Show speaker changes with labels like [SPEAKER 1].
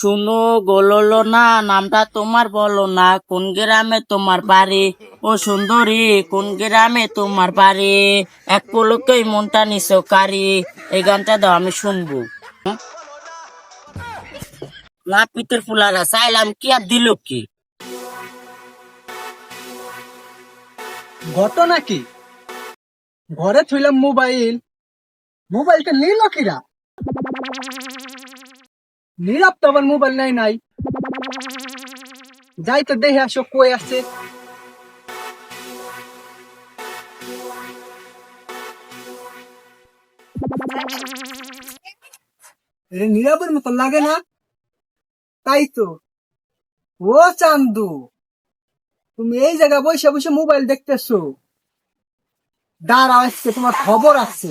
[SPEAKER 1] শুনো গোললো না, নামটা তোমার বলো না, কোন গ্রামে তোমার বাড়ি? ও সুন্দরী, কোন গ্রামে তোমার বাড়ি? এক পলকেই মনটা নিছো কারি। এই গানটা দাও, আমি শুনবো। না পিতের ফুলারা চাইলাম কি আর দিল কি?
[SPEAKER 2] ঘটনা কি? ঘরে থইলাম মোবাইল, মোবাইলটা নিল কিরা? নীরব তো আবার মোবাইল নাই। যাই তো দেখে আসো কই আছে। এটা নীরবের মতো লাগে না? তাই তো। ও চান্দু, তুমি এই জায়গায় বসে বসে মোবাইল দেখতেছো? দাঁড়াও, আজকে তোমার খবর আছে।